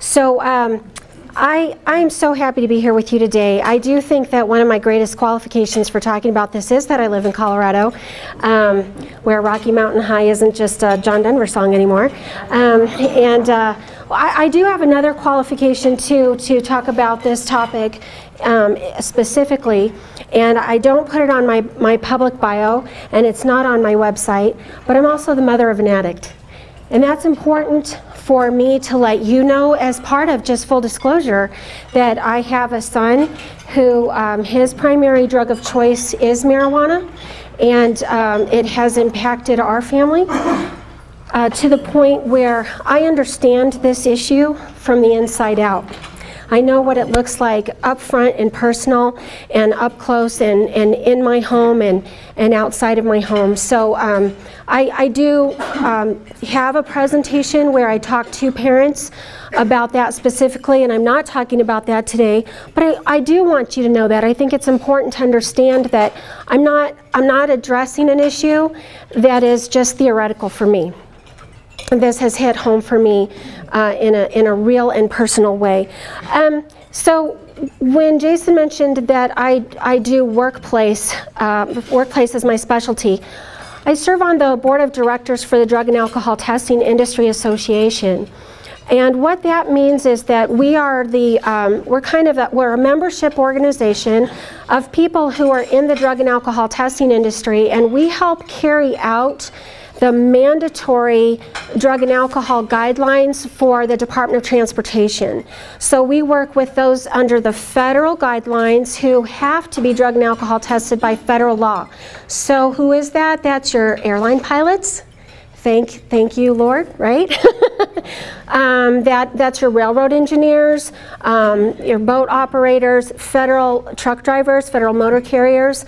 So I'm so happy to be here with you today. I do think that one of my greatest qualifications for talking about this is that I live in Colorado, where Rocky Mountain High isn't just a John Denver song anymore. I do have another qualification too to talk about this topic specifically, and I don't put it on my public bio, and it's not on my website, but I'm also the mother of an addict. And that's important for me to let you know, as part of just full disclosure, that I have a son who his primary drug of choice is marijuana, and it has impacted our family to the point where I understand this issue from the inside out. I know what it looks like up front and personal and up close and in my home and outside of my home. So I do have a presentation where I talk to parents about that specifically, and I'm not talking about that today, but I do want you to know that. I think it's important to understand that I'm not addressing an issue that is just theoretical for me. This has hit home for me in a real and personal way. So when Jason mentioned that I do workplace is my specialty, I serve on the board of directors for the Drug and Alcohol Testing Industry Association. And what that means is that we are we're a membership organization of people who are in the drug and alcohol testing industry, and we help carry out the mandatory drug and alcohol guidelines for the Department of Transportation. So we work with those under the federal guidelines who have to be drug and alcohol tested by federal law. So who is that? That's your airline pilots. Thank you, Lord, right? That's your railroad engineers, your boat operators, federal truck drivers, federal motor carriers.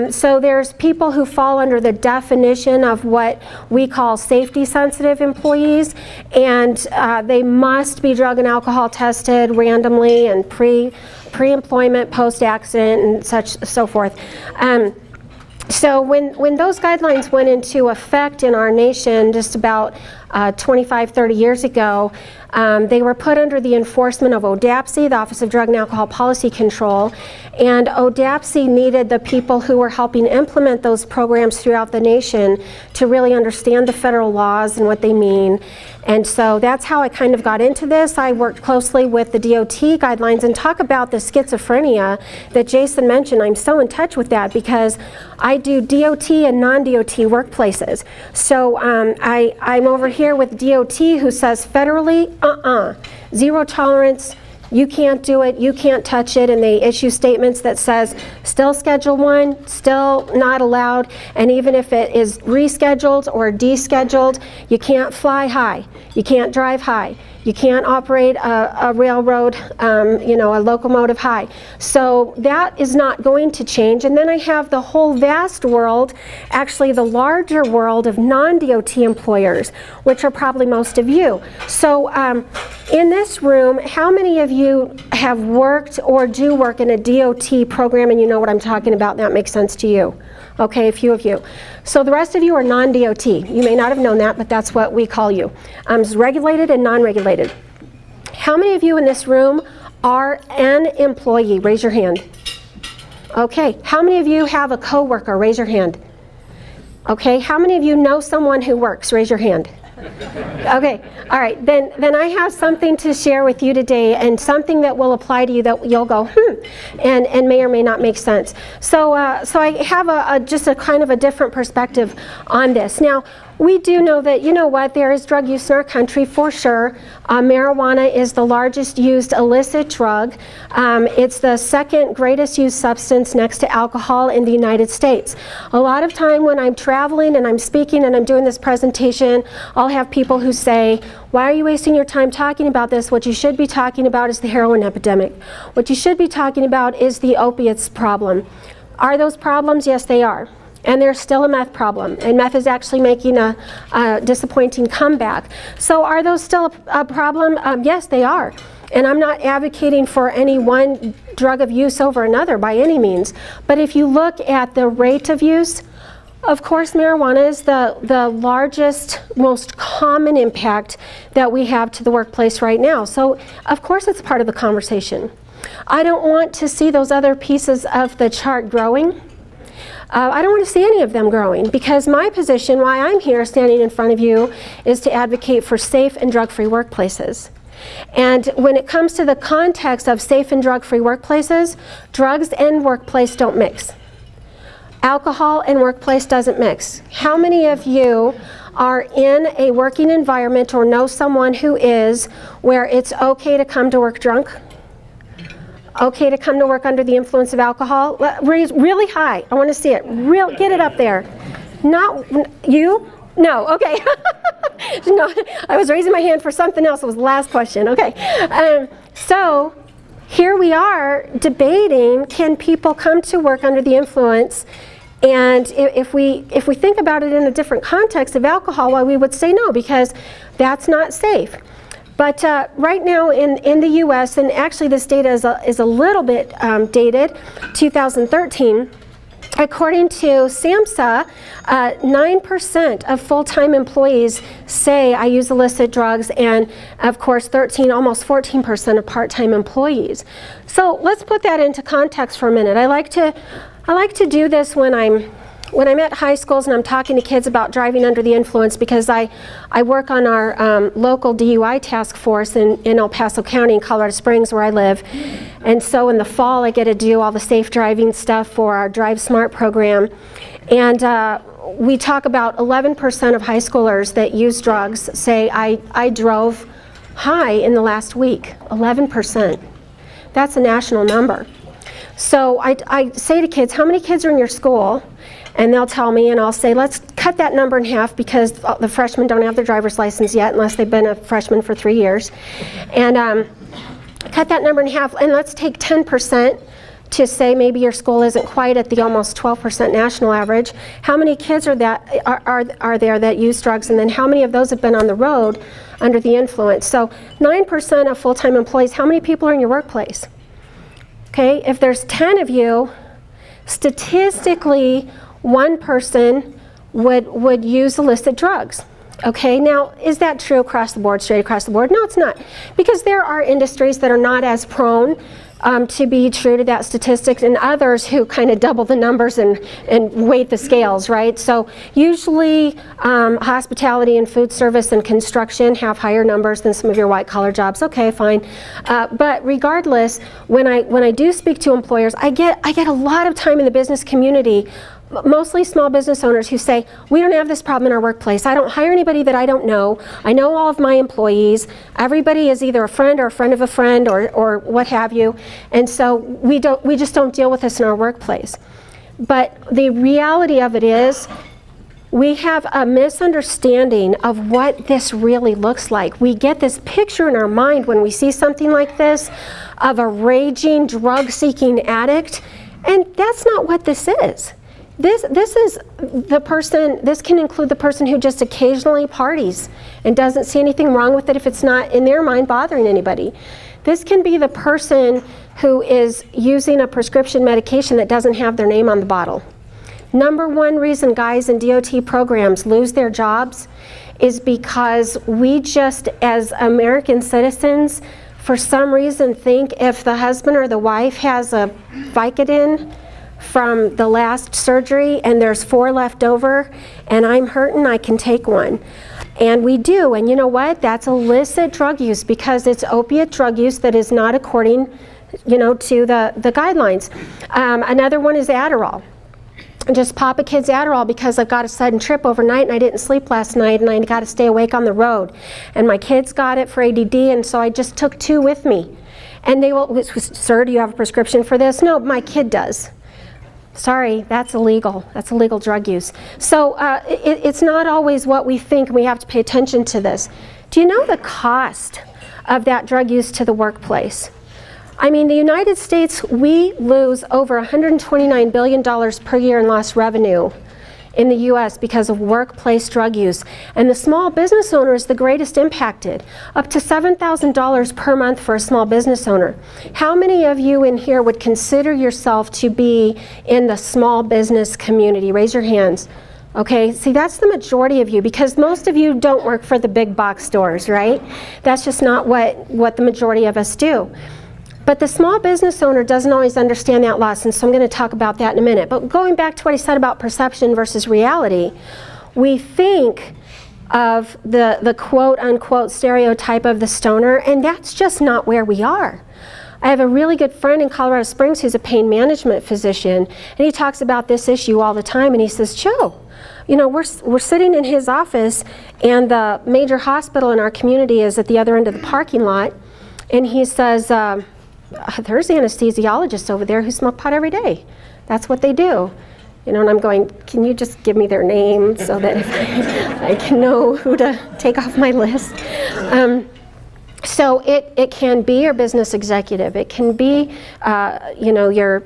So there's people who fall under the definition of what we call safety-sensitive employees, and they must be drug and alcohol tested randomly and pre-employment, post-accident, and so forth. So when those guidelines went into effect in our nation just about 25, 30 years ago, they were put under the enforcement of ODAPC, the Office of Drug and Alcohol Policy Control, and ODAPC needed the people who were helping implement those programs throughout the nation to really understand the federal laws and what they mean. And so that's how I kind of got into this. I worked closely with the DOT guidelines and talk about the schizophrenia that Jason mentioned. I'm so in touch with that because I do DOT and non-DOT workplaces. So I'm over here with DOT, who says federally, zero tolerance, you can't do it, you can't touch it, and they issue statements that says still Schedule 1, still not allowed, and even if it is rescheduled or descheduled, you can't fly high, you can't drive high, you can't operate a railroad, a locomotive high. So that is not going to change. And then I have the whole vast world, actually the larger world of non-DOT employers, which are probably most of you. So in this room, how many of you have worked or do work in a DOT program and you know what I'm talking about? That makes sense to you. Okay, a few of you. So the rest of you are non-DOT. You may not have known that, but that's what we call you. It's regulated and non-regulated. How many of you in this room are an employee? Raise your hand. Okay, how many of you have a coworker? Raise your hand. Okay, how many of you know someone who works? Raise your hand. Okay, all right, then I have something to share with you today, and something that will apply to you that you'll go, and may or may not make sense. So I have just a kind of a different perspective on this. Now, we do know that, you know what, there is drug use in our country for sure. Marijuana is the largest used illicit drug. It's the second greatest used substance next to alcohol in the United States. A lot of time when I'm traveling and I'm speaking and I'm doing this presentation, I'll have people who say, why are you wasting your time talking about this? What you should be talking about is the heroin epidemic. What you should be talking about is the opiates problem. Are those problems? Yes, they are. And there's still a meth problem, and meth is actually making a disappointing comeback. So are those still a problem? Yes, they are. And I'm not advocating for any one drug of use over another by any means. But if you look at the rate of use, Of course, marijuana is the largest, most common impact that we have to the workplace right now. So, of course, it's part of the conversation. I don't want to see those other pieces of the chart growing. I don't want to see any of them growing, because my position, why I'm here standing in front of you, is to advocate for safe and drug-free workplaces. And when it comes to the context of safe and drug-free workplaces, drugs and workplace don't mix. Alcohol and workplace doesn't mix. How many of you are in a working environment or know someone who is, where it's okay to come to work drunk? Okay to come to work under the influence of alcohol? Raise really high. I want to see it. Get it up there. Not you? No. Okay. No, I was raising my hand for something else. It was the last question. Okay. So here we are debating, can people come to work under the influence? And if we think about it in a different context of alcohol, well, we would say no, because that's not safe. But right now in the U.S., and actually this data is a little bit dated, 2013, according to SAMHSA, 9% of full-time employees say I use illicit drugs, and of course almost 14% of part-time employees. So let's put that into context for a minute. I like to do this when I'm at high schools and I'm talking to kids about driving under the influence, because I work on our local DUI task force in El Paso County in Colorado Springs, where I live. And so in the fall I get to do all the safe driving stuff for our Drive Smart program. And we talk about 11% of high schoolers that use drugs say I drove high in the last week. 11%. That's a national number. So I say to kids, how many kids are in your school? And they'll tell me, and I'll say, let's cut that number in half, because the freshmen don't have their driver's license yet unless they've been a freshman for 3 years. And cut that number in half, and let's take 10% to say maybe your school isn't quite at the almost 12% national average. How many kids are there that use drugs, and then how many of those have been on the road under the influence? So 9% of full-time employees, how many people are in your workplace? Okay, if there's 10 of you, statistically, one person would use illicit drugs. Okay, now is that true across the board, straight across the board? No, it's not, because there are industries that are not as prone to be true to that statistic, and others who kind of double the numbers and weight the scales, right? So usually hospitality and food service and construction have higher numbers than some of your white collar jobs. Okay, fine. But regardless, when I do speak to employers, I get a lot of time in the business community, mostly small business owners, who say, we don't have this problem in our workplace. I don't hire anybody that I don't know. I know all of my employees. Everybody is either a friend or a friend of a friend, or what have you. And so we just don't deal with this in our workplace. But the reality of it is, we have a misunderstanding of what this really looks like. We get this picture in our mind when we see something like this of a raging, drug-seeking addict, and that's not what this is. This is the person, this can include the person who just occasionally parties and doesn't see anything wrong with it if it's not, in their mind, bothering anybody. This can be the person who is using a prescription medication that doesn't have their name on the bottle. Number one reason guys in DOT programs lose their jobs is because we just, as American citizens, for some reason think if the husband or the wife has a Vicodin from the last surgery and there's 4 left over and I'm hurting, I can take one. And we do, and you know what? That's illicit drug use, because it's opiate drug use that is not according, to the guidelines. Another one is Adderall. Just pop a kid's Adderall because I've got a sudden trip overnight and I didn't sleep last night and I got to stay awake on the road. And my kids got it for ADD, and so I just took 2 with me. And they will, sir, do you have a prescription for this? No, my kid does. Sorry, that's illegal. That's illegal drug use. So it's not always what we think. We have to pay attention to this. Do you know the cost of that drug use to the workplace? I mean, the United States, we lose over $129 billion per year in lost revenue in the U.S. because of workplace drug use. And the small business owner is the greatest impacted, up to $7,000 per month for a small business owner. How many of you in here would consider yourself to be in the small business community? Raise your hands. Okay, see, that's the majority of you, because most of you don't work for the big box stores, right? That's just not what the majority of us do. But the small business owner doesn't always understand that loss, and so I'm going to talk about that in a minute. But going back to what I said about perception versus reality, we think of the quote-unquote stereotype of the stoner, and that's just not where we are. I have a really good friend in Colorado Springs who's a pain management physician, and he talks about this issue all the time, and he says, Joe, you know, we're sitting in his office, and the major hospital in our community is at the other end of the parking lot, and he says, there's anesthesiologists over there who smoke pot every day. That's what they do. You know, and I'm going, can you just give me their name so that I can know who to take off my list? So it can be your business executive. It can be, you know, your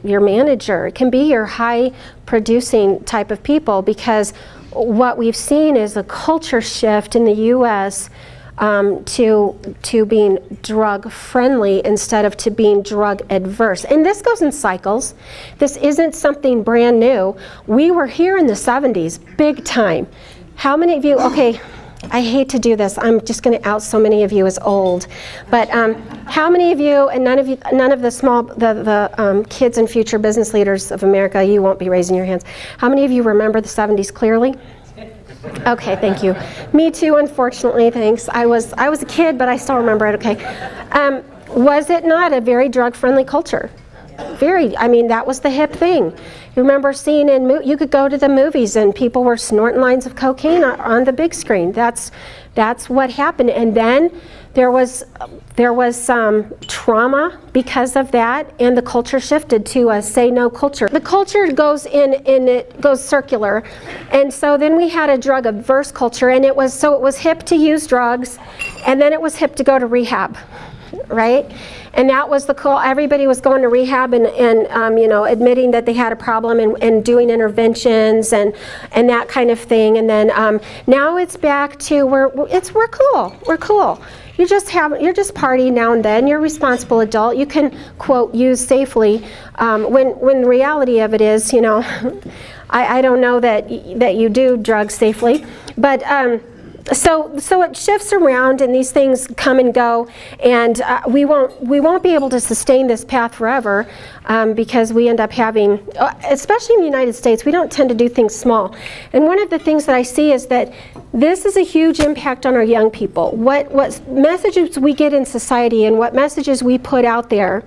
manager. It can be your high producing type of people, because what we've seen is a culture shift in the U.S. To being drug friendly instead of to being drug adverse. And this goes in cycles. This isn't something brand new. We were here in the 70s, big time. How many of you, okay, I hate to do this. I'm just going to out so many of you as old. But how many of you, and none of the kids and future business leaders of America, you won't be raising your hands. How many of you remember the 70s clearly? Okay, thank you. Me too, unfortunately, thanks. I was a kid, but I still remember it, okay. Was it not a very drug-friendly culture? Very, I mean, that was the hip thing. You remember seeing you could go to the movies and people were snorting lines of cocaine on the big screen. That's what happened. And then there was some trauma because of that, and the culture shifted to a say no culture. The culture goes it goes circular, and so then we had a drug averse culture, and it was hip to use drugs, and then it was hip to go to rehab, right? And that was the cool. Everybody was going to rehab and you know, admitting that they had a problem and doing interventions and that kind of thing. And then now it's back to we're cool. We're cool. You're just partying now and then. You're a responsible adult. You can quote use safely. When the reality of it is, you know, I don't know that you do drugs safely, but. So it shifts around, and these things come and go, and we won't be able to sustain this path forever, because we end up having, especially in the United States, we don't tend to do things small. And one of the things that I see is that this is a huge impact on our young people. What messages we get in society and what messages we put out there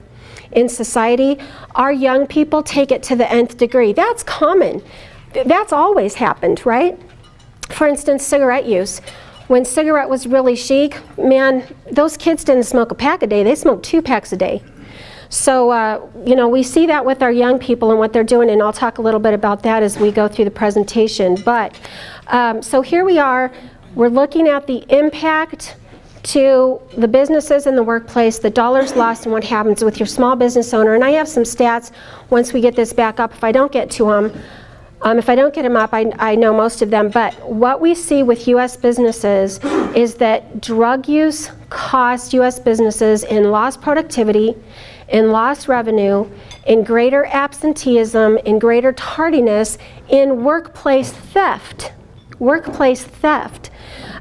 in society, our young people take it to the nth degree. That's common. That's always happened, right? For instance, cigarette use. When cigarette was really chic, man, those kids didn't smoke a pack a day, they smoked 2 packs a day. So, you know, we see that with our young people and what they're doing, and I'll talk a little bit about that as we go through the presentation. But, so here we are, we're looking at the impact to the businesses in the workplace, the dollars lost, and what happens with your small business owner. And I have some stats once we get this back up. If I don't get to them, if I don't get them up, I know most of them, but what we see with U.S. businesses is that drug use costs U.S. businesses in lost productivity, in lost revenue, in greater absenteeism, in greater tardiness, in workplace theft. Workplace theft.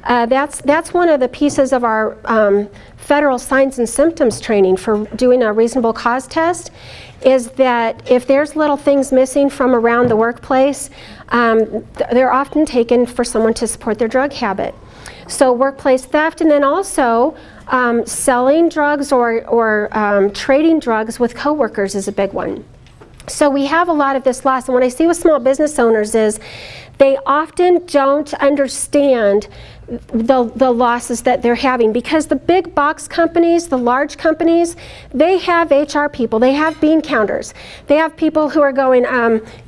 That's one of the pieces of our federal signs and symptoms training for doing a reasonable cause test, is that if there's little things missing from around the workplace, they're often taken for someone to support their drug habit. So workplace theft, and then also selling drugs or trading drugs with coworkers is a big one. So we have a lot of this loss, and what I see with small business owners is they often don't understand the losses that they're having, because the big box companies, the large companies, they have HR people, they have bean counters, they have people who are going,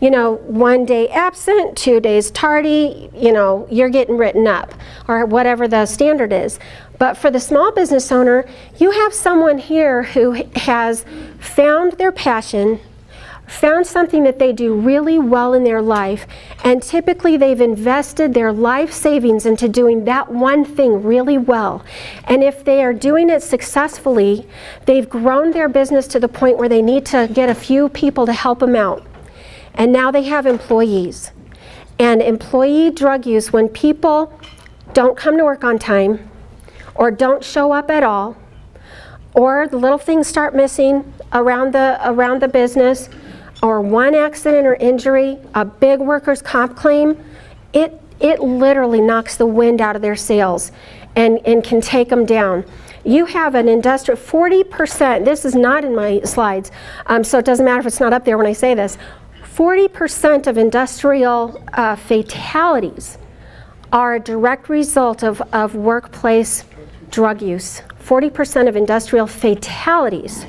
you know, 1 day absent, 2 days tardy, you know, you're getting written up, or whatever the standard is. But for the small business owner, you have someone here who has found their passion, found something that they do really well in their life, and typically they've invested their life savings into doing that one thing really well. And if they are doing it successfully, they've grown their business to the point where they need to get a few people to help them out. And now they have employees. And employee drug use, when people don't come to work on time, or don't show up at all, or the little things start missing around the business, or one accident or injury, a big workers' comp claim, it literally knocks the wind out of their sails and can take them down. You have an industrial, 40%, this is not in my slides, so it doesn't matter if it's not up there when I say this, 40% of industrial fatalities are a direct result of workplace drug use. 40% of industrial fatalities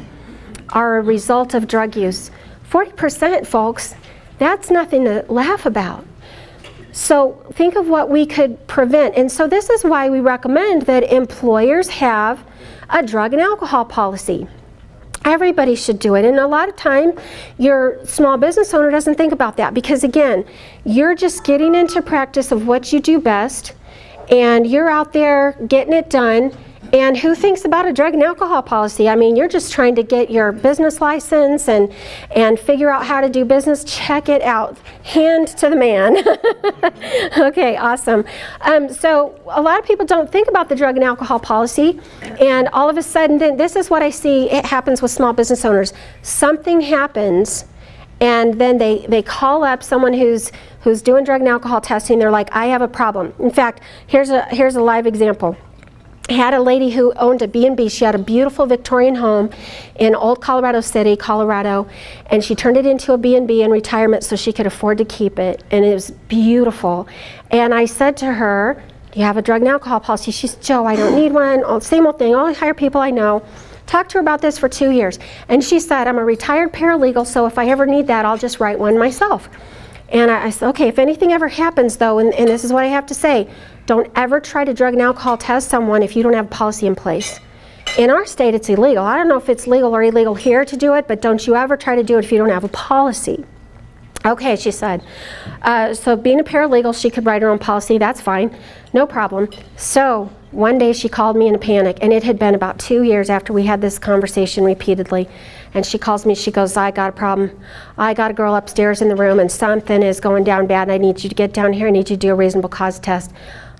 are a result of drug use. 40%, folks, that's nothing to laugh about. So think of what we could prevent. And so this is why we recommend that employers have a drug and alcohol policy. Everybody should do it. And a lot of time, your small business owner doesn't think about that because, again, you're just getting into practice of what you do best, and you're out there getting it done. And who thinks about a drug and alcohol policy? I mean, you're just trying to get your business license and figure out how to do business. Check it out. Hand to the man. Okay, awesome. So a lot of people don't think about the drug and alcohol policy, and all of a sudden, this is what I see it happens with small business owners. Something happens, and then they call up someone who's doing drug and alcohol testing. They're like, I have a problem. In fact, here's a live example. I had a lady who owned a B&B. She had a beautiful Victorian home in Old Colorado City, Colorado, and she turned it into a B&B in retirement so she could afford to keep it, and it was beautiful. And I said to her, do you have a drug and alcohol policy? She said, Joe, I don't need one. Oh, same old thing. I'll hire people I know. Talked to her about this for 2 years, and she said, I'm a retired paralegal, so if I ever need that, I'll just write one myself. And I said, okay, if anything ever happens, though, and this is what I have to say, don't ever try to drug and alcohol test someone if you don't have a policy in place. In our state, it's illegal. I don't know if it's legal or illegal here to do it, but don't you ever try to do it if you don't have a policy. Okay, she said. So being a paralegal, she could write her own policy. That's fine. No problem. So one day she called me in a panic, and it had been about 2 years after we had this conversation repeatedly. And she calls me, she goes, I got a problem. I got a girl upstairs in the room, and something is going down bad, and I need you to get down here. I need you to do a reasonable cause test.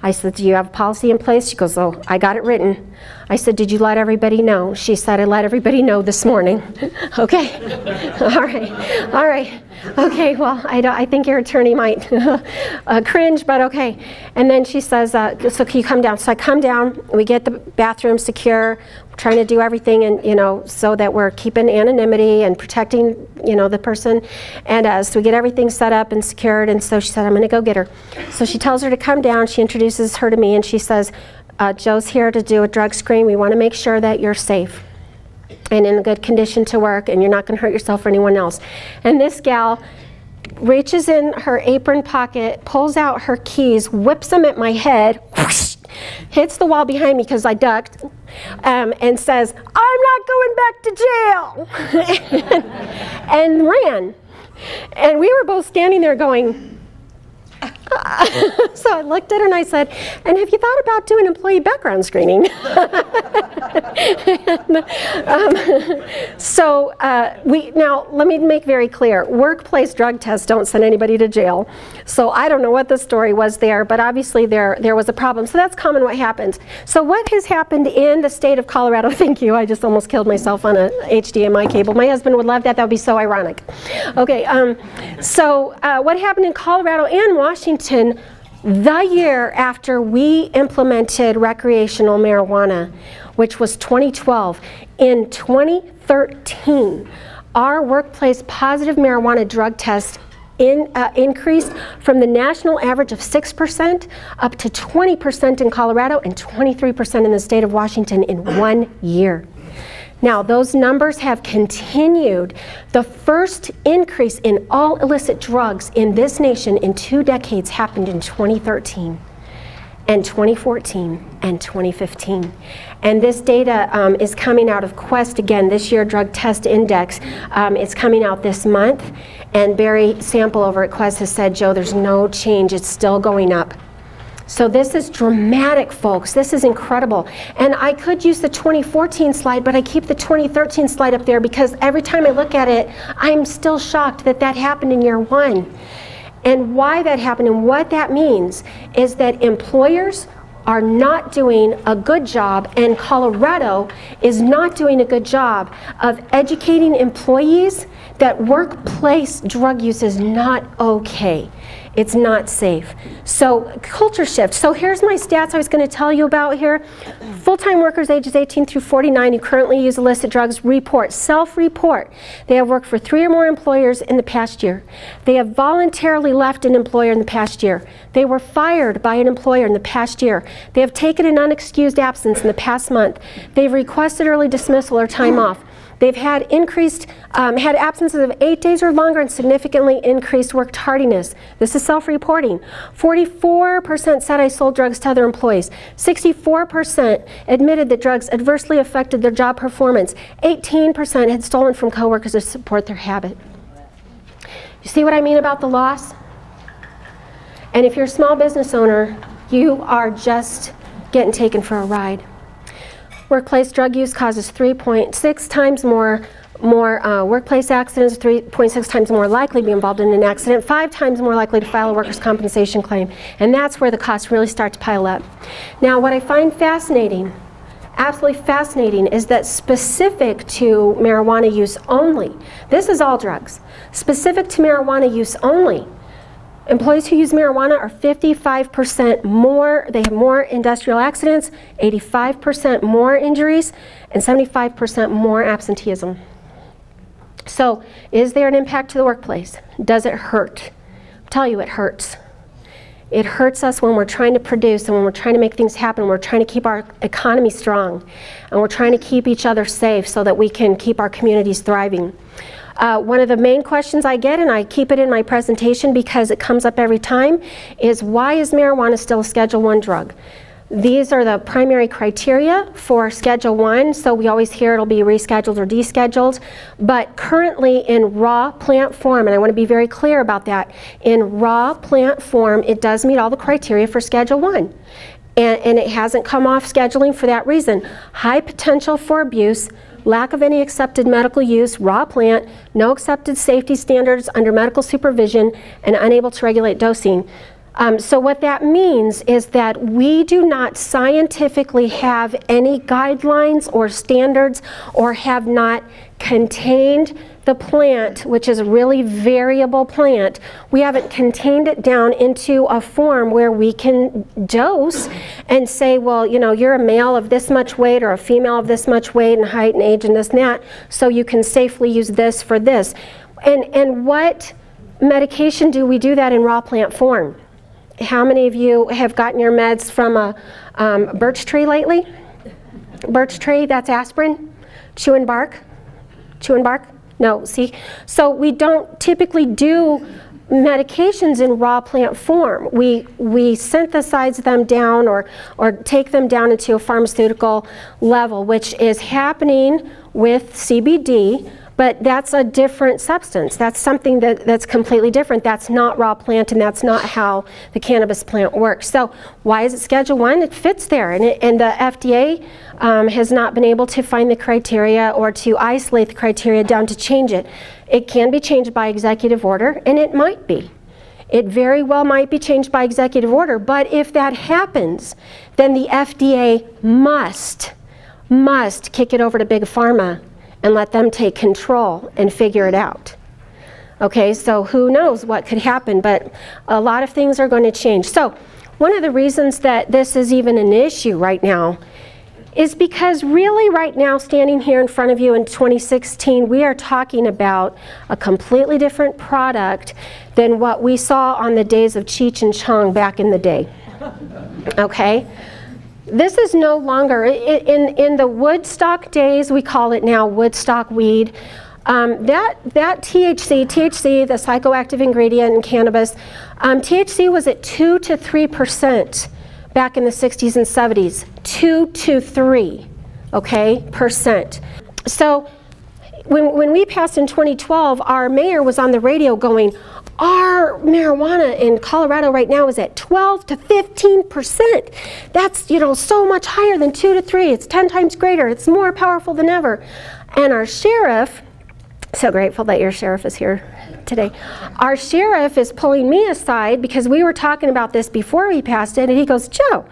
I said, do you have a policy in place? She goes, oh, I got it written. I said, did you let everybody know? She said, I let everybody know this morning. Okay, all right. Okay, well, I think your attorney might cringe, but okay. And then she says, so can you come down? So I come down, we get the bathroom secure, trying to do everything, and so that we're keeping anonymity and protecting the person, and so we get everything set up and secured. And so she said, I'm going to go get her. So she tells her to come down. She introduces her to me, and she says, Joe's here to do a drug screen. We want to make sure that you're safe and in a good condition to work, and you're not going to hurt yourself or anyone else. And this gal reaches in her apron pocket, pulls out her keys, whips them at my head, whoosh, hits the wall behind me because I ducked, and says, I'm not going back to jail, and ran. And we were both standing there going, so I looked at her and I said, and have you thought about doing employee background screening? Now let me make very clear, workplace drug tests don't send anybody to jail. So I don't know what the story was there, but obviously there was a problem. So that's common what happens. So what has happened in the state of Colorado, thank you, I just almost killed myself on a HDMI cable. My husband would love that, that would be so ironic. Okay, what happened in Colorado and Washington the year after we implemented recreational marijuana, which was 2012, in 2013, our workplace positive marijuana drug test increased from the national average of 6% up to 20% in Colorado and 23% in the state of Washington in 1 year. Now, those numbers have continued. The first increase in all illicit drugs in this nation in 2 decades happened in 2013 and 2014 and 2015. And this data is coming out of Quest again this year, Drug Test Index. It's coming out this month. And Barry Sample over at Quest has said, Joe, there's no change. It's still going up. So this is dramatic, folks. This is incredible. And I could use the 2014 slide, but I keep the 2013 slide up there because every time I look at it, I'm still shocked that that happened in year one. And why that happened and what that means is that employers are not doing a good job, and Colorado is not doing a good job of educating employees that workplace drug use is not okay. It's not safe. So culture shift. So here's my stats I was going to tell you about here. Full-time workers ages 18 through 49 who currently use illicit drugs report, self-report. They have worked for 3 or more employers in the past year. They have voluntarily left an employer in the past year. They were fired by an employer in the past year. They have taken an unexcused absence in the past month. They've requested early dismissal or time off. They've had had absences of 8 days or longer and significantly increased work tardiness. This is self-reporting. 44% said I sold drugs to other employees. 64% admitted that drugs adversely affected their job performance. 18% had stolen from coworkers to support their habit. You see what I mean about the loss? And if you're a small business owner, you are just getting taken for a ride. Workplace drug use causes 3.6 times more workplace accidents, 3.6 times more likely to be involved in an accident, 5 times more likely to file a workers' compensation claim. And that's where the costs really start to pile up. Now, what I find fascinating, absolutely fascinating, is that specific to marijuana use only, this is all drugs, specific to marijuana use only, employees who use marijuana are 55% more, they have more industrial accidents, 85% more injuries, and 75% more absenteeism. So, is there an impact to the workplace? Does it hurt? I'll tell you, it hurts. It hurts us when we're trying to produce and when we're trying to make things happen, we're trying to keep our economy strong, and we're trying to keep each other safe so that we can keep our communities thriving. One of the main questions I get, and I keep it in my presentation because it comes up every time, is why is marijuana still a Schedule I drug? These are the primary criteria for Schedule I, so we always hear it'll be rescheduled or descheduled, but currently in raw plant form, and I want to be very clear about that, in raw plant form it does meet all the criteria for Schedule I. And it hasn't come off scheduling for that reason. High potential for abuse, lack of any accepted medical use, raw plant, no accepted safety standards under medical supervision, and unable to regulate dosing. So what that means is that we do not scientifically have any guidelines or standards or have not contained the plant, which is a really variable plant. We haven't contained it down into a form where we can dose and say, well, you know, you're a male of this much weight or a female of this much weight and height and age and this and that, so you can safely use this for this. And what medication do we do that in raw plant form? How many of you have gotten your meds from a birch tree lately? Birch tree, that's aspirin. Chewing bark? Chewing bark? No, see? So we don't typically do medications in raw plant form. We synthesize them down or take them down into a pharmaceutical level, which is happening with CBD, but that's a different substance. That's something that's completely different. That's not raw plant, and that's not how the cannabis plant works. So why is it Schedule I? It fits there, and the FDA has not been able to find the criteria or to isolate the criteria down to change it. It can be changed by executive order, and it might be. It very well might be changed by executive order, but if that happens, then the FDA must kick it over to Big Pharma and let them take control and figure it out. Okay, so who knows what could happen, but a lot of things are going to change. So one of the reasons that this is even an issue right now is because really right now, standing here in front of you in 2016, we are talking about a completely different product than what we saw on the days of Cheech and Chong back in the day. Okay? This is no longer, in the Woodstock days, we call it now Woodstock weed, that THC, the psychoactive ingredient in cannabis, THC was at 2 to 3% back in the 60s and 70s, 2 to 3. okay, percent. So when we passed in 2012, our mayor was on the radio going, our marijuana in Colorado right now is at 12 to 15%. That's, you know, so much higher than 2 to 3. It's 10 times greater. It's more powerful than ever. And our sheriff, so grateful that your sheriff is here today. Our sheriff is pulling me aside because we were talking about this before we passed it, and he goes, Joe,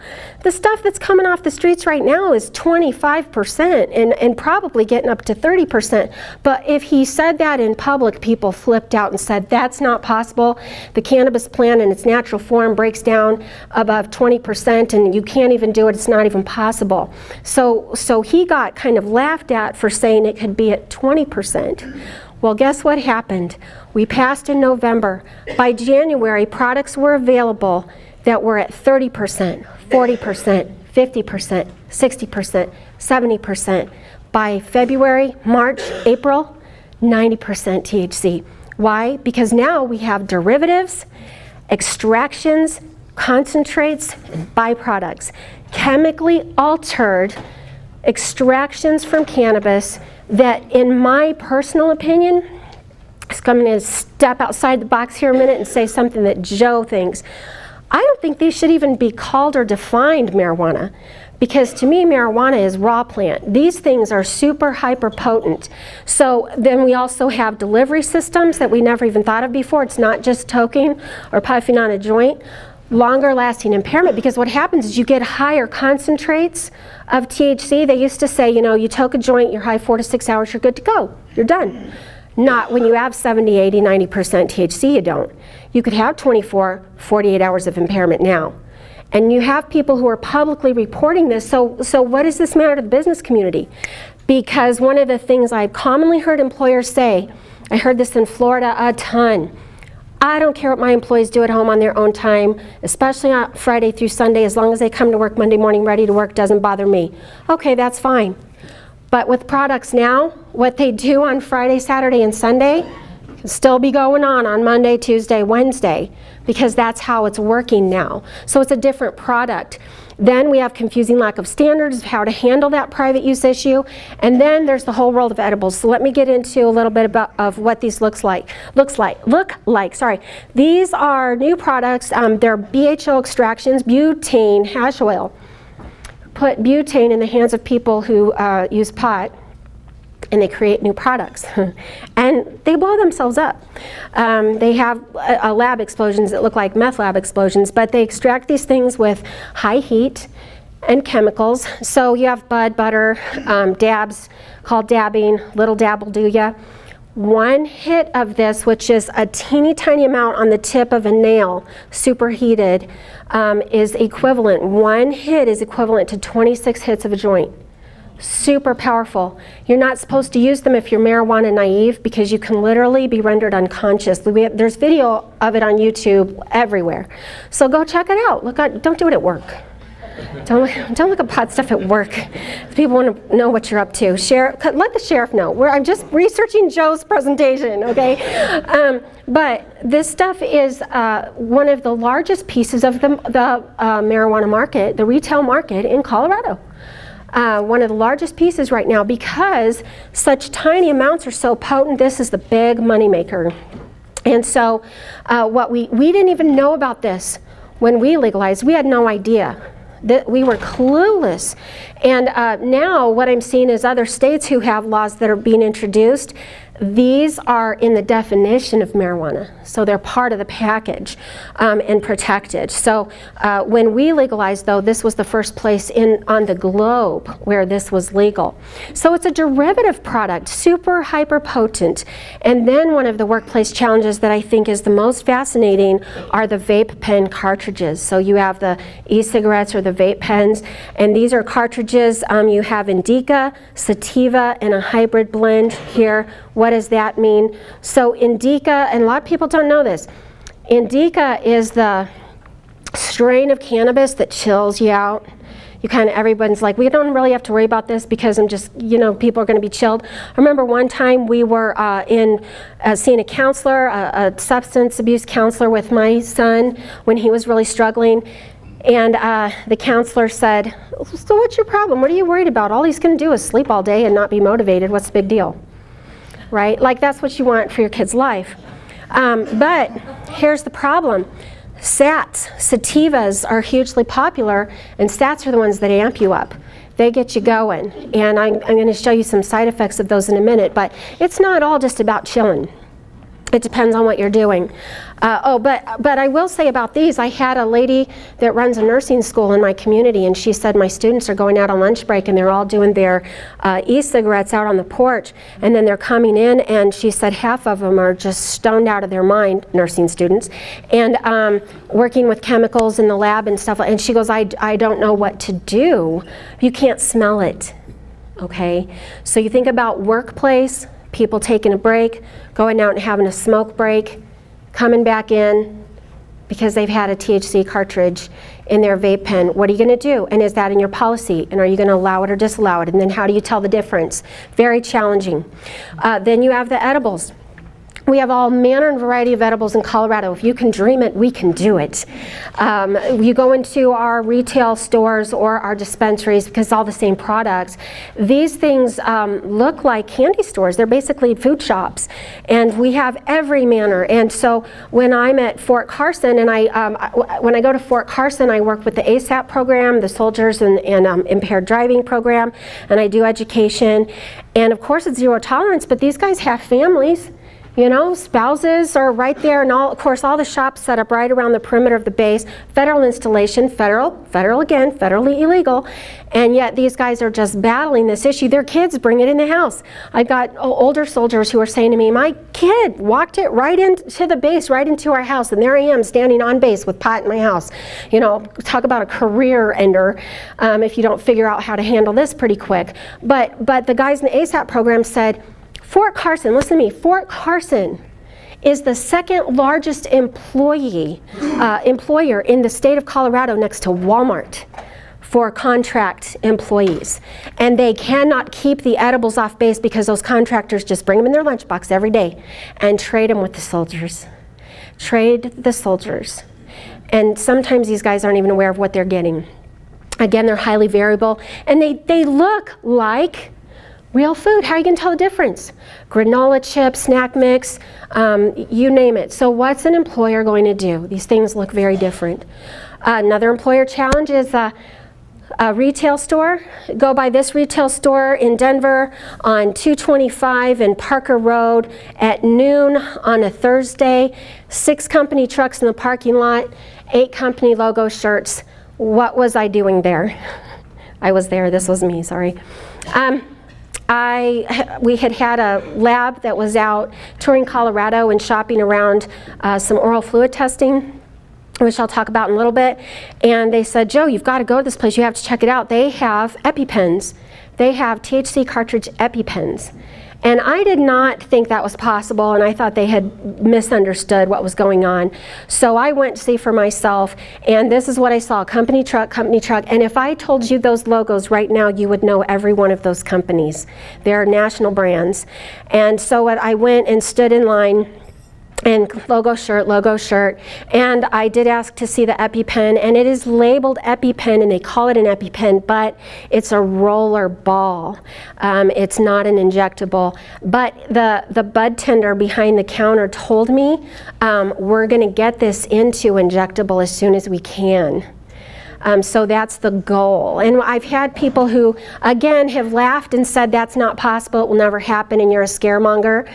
the stuff that's coming off the streets right now is 25% and probably getting up to 30%. But if he said that in public, people flipped out and said, that's not possible. The cannabis plant in its natural form breaks down above 20%, and you can't even do it. It's not even possible. So he got kind of laughed at for saying it could be at 20%. Well, guess what happened? We passed in November. By January, products were available that were at 30%, 40%, 50%, 60%, 70%. By February, March, April, 90% THC. Why? Because now we have derivatives, extractions, concentrates, and byproducts. Chemically altered extractions from cannabis that, in my personal opinion, I'm going to step outside the box here a minute and say something that Joe thinks. I don't think these should even be called or defined marijuana, because to me marijuana is raw plant. These things are super hyper potent. So then we also have delivery systems that we never even thought of before. It's not just toking or puffing on a joint. Longer lasting impairment, because what happens is you get higher concentrates of THC. They used to say, you know, you toke a joint, you're high 4 to 6 hours, you're good to go, you're done. Not when you have 70, 80, 90% THC, you don't. You could have 24, 48 hours of impairment now. And you have people who are publicly reporting this. So what does this matter to the business community? Because one of the things I've commonly heard employers say, I heard this in Florida a ton, I don't care what my employees do at home on their own time, especially on Friday through Sunday, as long as they come to work Monday morning ready to work, doesn't bother me. Okay, that's fine. But with products now, what they do on Friday, Saturday, and Sunday can still be going on Monday, Tuesday, Wednesday, because that's how it's working now. So it's a different product. Then we have confusing lack of standards of how to handle that private use issue. And then there's the whole world of edibles. So let me get into a little bit of what these look like. These are new products. They're BHO extractions, butane hash oil. Put butane in the hands of people who use pot, and they create new products. And they blow themselves up. They have lab explosions that look like meth lab explosions, but they extract these things with high heat and chemicals. So you have bud, butter, dabs, called dabbing, little dab will do ya. One hit of this, which is a teeny tiny amount on the tip of a nail, superheated, is equivalent. One hit is equivalent to 26 hits of a joint. Super powerful. You're not supposed to use them if you're marijuana naive, because you can literally be rendered unconscious. There's video of it on YouTube everywhere. So go check it out. Don't do it at work. Don't look at pot stuff at work. People want to know what you're up to. Let the sheriff know. I'm just researching Joe's presentation, okay? But this stuff is one of the largest pieces of the marijuana market, the retail market in Colorado. One of the largest pieces right now, because such tiny amounts are so potent. This is the big moneymaker. And so we didn't even know about this when we legalized. We had no idea. That we were clueless. And now what I'm seeing is other states who have laws that are being introduced. These are in the definition of marijuana, so they're part of the package and protected. So when we legalized, though, this was the first place on the globe where this was legal. So it's a derivative product, super hyper potent. And then one of the workplace challenges that I think is the most fascinating are the vape pen cartridges. So you have the e-cigarettes or the vape pens, and these are cartridges. You have indica, sativa, and a hybrid blend here. What does that mean? So indica, and a lot of people don't know this, indica is the strain of cannabis that chills you out. Everyone's like, we don't really have to worry about this because I'm just, people are going to be chilled. I remember one time we were seeing a counselor, a substance abuse counselor with my son when he was really struggling. And the counselor said, so what's your problem? What are you worried about? All he's going to do is sleep all day and not be motivated. What's the big deal? Right? Like, that's what you want for your kid's life. But here's the problem. SATs, sativas, are hugely popular, and SATs are the ones that amp you up. They get you going. And I'm going to show you some side effects of those in a minute, but it's not all just about chilling. It depends on what you're doing. But I will say about these, I had a lady that runs a nursing school in my community, and she said my students are going out on lunch break and they're all doing their e-cigarettes out on the porch, and then they're coming in, and she said half of them are just stoned out of their mind, nursing students, and working with chemicals in the lab and stuff. And she goes, I don't know what to do. You can't smell it, okay? So you think about workplace, people taking a break, going out and having a smoke break, coming back in because they've had a THC cartridge in their vape pen. What are you going to do? And is that in your policy? And are you going to allow it or disallow it? And then how do you tell the difference? Very challenging. Then you have the edibles. We have all manner and variety of edibles in Colorado. If you can dream it, we can do it. You go into our retail stores or our dispensaries, because it's all the same products. These things look like candy stores. They're basically food shops. And we have every manner. And so when I'm at Fort Carson, and when I go to Fort Carson, I work with the ASAP program, the Soldiers and Impaired Driving program, and I do education. And of course it's zero tolerance, but these guys have families. You know, spouses are right there, and of course all the shops set up right around the perimeter of the base. Federal installation, federal again, federally illegal, and yet these guys are just battling this issue. Their kids bring it in the house. I've got older soldiers who are saying to me, my kid walked it right into the base, right into our house, and there I am standing on base with pot in my house. You know, talk about a career ender if you don't figure out how to handle this pretty quick. But the guys in the ASAP program said, Fort Carson, listen to me, Fort Carson is the second largest employer in the state of Colorado next to Walmart for contract employees. And they cannot keep the edibles off base because those contractors just bring them in their lunchbox every day and trade them with the soldiers. Trade the soldiers. And sometimes these guys aren't even aware of what they're getting. Again, they're highly variable, and they look like real food. How are you going to tell the difference? Granola chips, snack mix, you name it. So what's an employer going to do? These things look very different. Another employer challenge is a retail store. Go by this retail store in Denver on 225 and Parker Road at noon on a Thursday. 6 company trucks in the parking lot, 8 company logo shirts. What was I doing there? I was there. This was me, sorry. We had a lab that was out touring Colorado and shopping around some oral fluid testing, which I'll talk about in a little bit. And they said, Joe, you've got to go to this place. You have to check it out. They have EpiPens. They have THC cartridge EpiPens. And I did not think that was possible, and I thought they had misunderstood what was going on. So I went to see for myself, and this is what I saw, company truck, and if I told you those logos right now, you would know every one of those companies. They're national brands. And so I went and stood in line, and logo shirt, and I did ask to see the EpiPen, and it is labeled EpiPen, and they call it an EpiPen, but it's a roller ball. It's not an injectable. But the bud tender behind the counter told me, we're going to get this into injectable as soon as we can. So that's the goal. And I've had people who, again, have laughed and said that's not possible, it will never happen, and you're a scaremonger.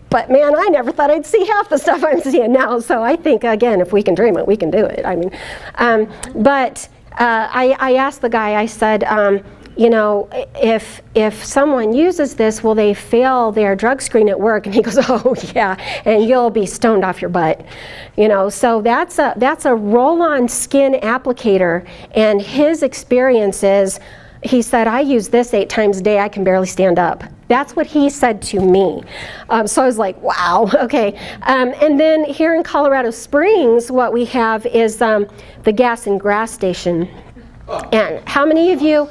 But man, I never thought I'd see half the stuff I'm seeing now. So I think, again, if we can dream it, we can do it. I mean, I asked the guy, I said, you know, if someone uses this, will they fail their drug screen at work? And he goes, oh yeah, and you'll be stoned off your butt. You know, so that's a roll-on skin applicator, and his experience is, he said, I use this 8 times a day, I can barely stand up. That's what he said to me. So I was like, wow, okay. And then here in Colorado Springs, what we have is the gas and grass station. And how many of you,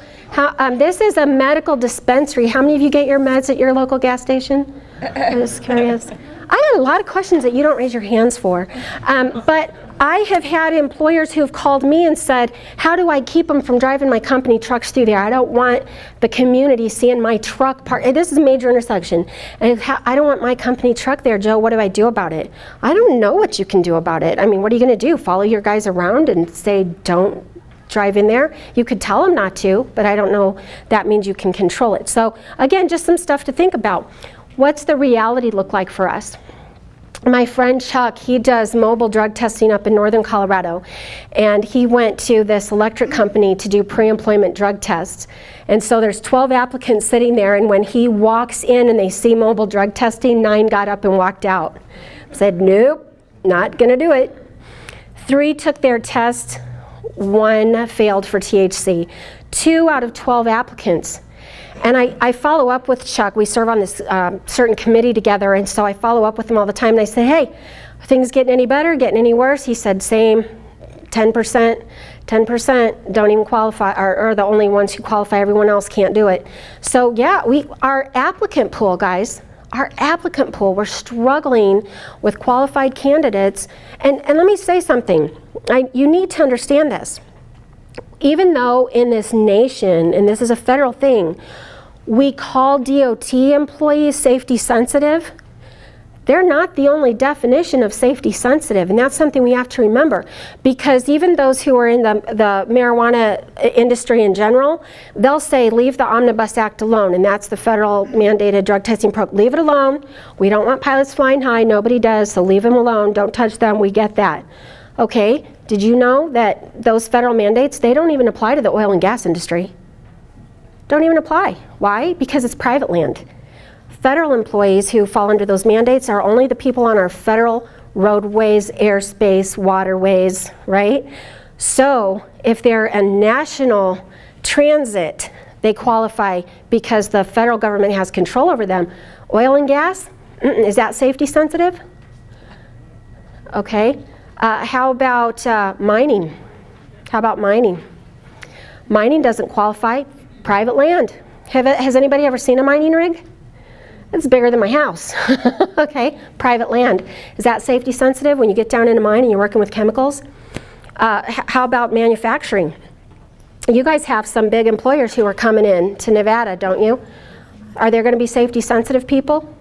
this is a medical dispensary. How many of you get your meds at your local gas station? I'm just curious. I got a lot of questions that you don't raise your hands for. But I have had employers who have called me and said, how do I keep them from driving my company trucks through there? I don't want the community seeing my truck park. This is a major intersection. And I don't want my company truck there, Joe. What do I do about it? I don't know what you can do about it. I mean, what are you going to do? Follow your guys around and say, don't drive in there? You could tell them not to, but I don't know that means you can control it. So again, just some stuff to think about. What's the reality look like for us? My friend Chuck, he does mobile drug testing up in northern Colorado, and he went to this electric company to do pre-employment drug tests. And so there's 12 applicants sitting there, and when he walks in and they see mobile drug testing, 9 got up and walked out. Said, nope, not gonna do it. 3 took their test, 1 failed for THC. 2 out of 12 applicants. And I follow up with Chuck. We serve on this certain committee together, and so I follow up with him all the time. And I say, hey, are things getting any better, getting any worse? He said, same, 10% don't even qualify, or the only ones who qualify, everyone else can't do it. So yeah, our applicant pool, guys, our applicant pool, we're struggling with qualified candidates. And let me say something, you need to understand this. Even though in this nation, and this is a federal thing, we call DOT employees safety sensitive, they're not the only definition of safety sensitive, and that's something we have to remember, because even those who are in the marijuana industry in general, they'll say leave the Omnibus Act alone, and that's the federal mandated drug testing program. Leave it alone. We don't want pilots flying high, nobody does, so leave them alone, don't touch them, we get that. Okay, did you know that those federal mandates, they don't even apply to the oil and gas industry? Don't even apply. Why? Because it's private land. Federal employees who fall under those mandates are only the people on our federal roadways, airspace, waterways, right? So if they're a national transit, they qualify because the federal government has control over them. Oil and gas, is that safety sensitive? Okay. How about mining? How about mining? Mining doesn't qualify. Private land. Has anybody ever seen a mining rig? It's bigger than my house. Okay, private land. Is that safety sensitive when you get down in a mine and you're working with chemicals? How about manufacturing? You guys have some big employers who are coming in to Nevada, don't you? Are there going to be safety sensitive people?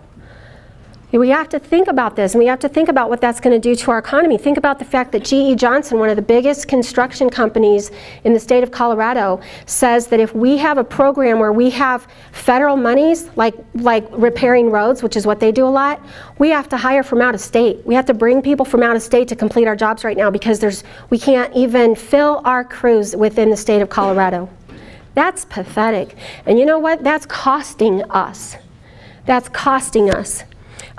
We have to think about this, and we have to think about what that's going to do to our economy. Think about the fact that GE Johnson, one of the biggest construction companies in the state of Colorado, says that if we have a program where we have federal monies, like repairing roads, which is what they do a lot, we have to hire from out of state. We have to bring people from out of state to complete our jobs right now because we can't even fill our crews within the state of Colorado. That's pathetic. And you know what? That's costing us. That's costing us.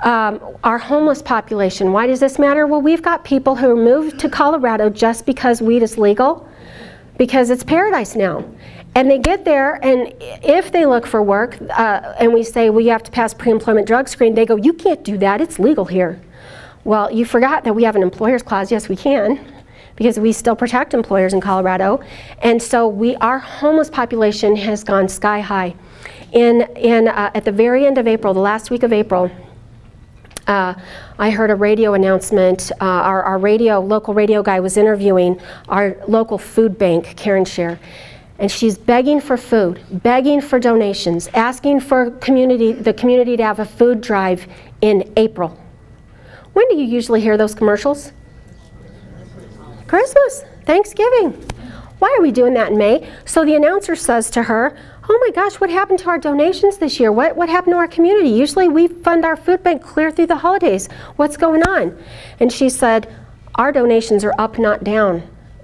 Our homeless population, why does this matter? Well, we've got people who moved to Colorado just because weed is legal, because it's paradise now. And they get there, and if they look for work, and we say, well, you have to pass pre-employment drug screen, they go, you can't do that, it's legal here. Well, you forgot that we have an employer's clause. Yes, we can, because we still protect employers in Colorado. And so our homeless population has gone sky high. At the very end of April, the last week of April, I heard a radio announcement. Our local radio guy was interviewing our local food bank, Karen Scher, and she's begging for food, begging for donations, asking for the community to have a food drive in April. When do you usually hear those commercials? Christmas, Thanksgiving. Why are we doing that in May? So the announcer says to her, oh my gosh, what happened to our donations this year? What happened to our community? Usually we fund our food bank clear through the holidays. What's going on? And she said, our donations are up, not down.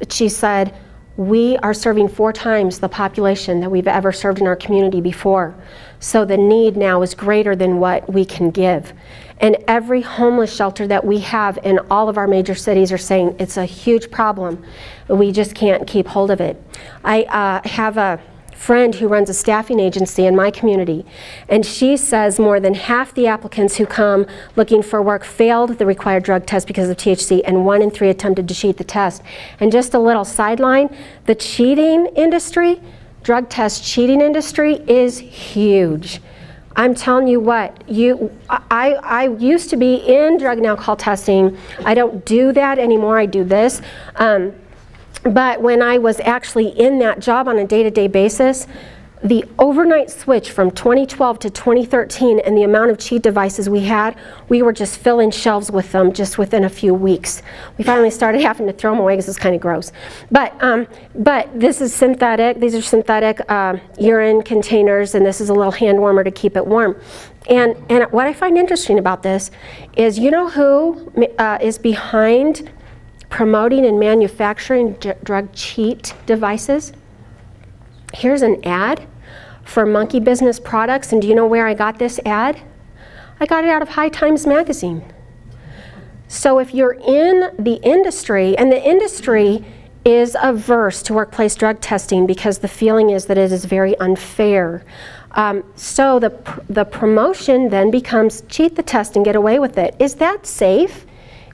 She said, we are serving 4 times the population that we've ever served in our community before. So the need now is greater than what we can give. And every homeless shelter that we have in all of our major cities are saying it's a huge problem. We just can't keep hold of it. I have a friend who runs a staffing agency in my community, and she says more than half the applicants who come looking for work failed the required drug test because of THC, and 1 in 3 attempted to cheat the test. And just a little sideline, the cheating industry, drug test cheating industry is huge. I'm telling you what, I used to be in drug and alcohol testing. I don't do that anymore, I do this. But when I was actually in that job on a day-to-day basis, the overnight switch from 2012 to 2013 and the amount of cheat devices we had, we were just filling shelves with them just within a few weeks. We finally started having to throw them away because it's kind of gross. But this is synthetic. These are synthetic urine containers, and this is a little hand warmer to keep it warm. And what I find interesting about this is, you know who is behind promoting and manufacturing drug cheat devices? Here's an ad for Monkey Business Products, and do you know where I got this ad? I got it out of High Times magazine. So if you're in the industry, and the industry is averse to workplace drug testing because the feeling is that it is very unfair. So the promotion then becomes cheat the test and get away with it. Is that safe?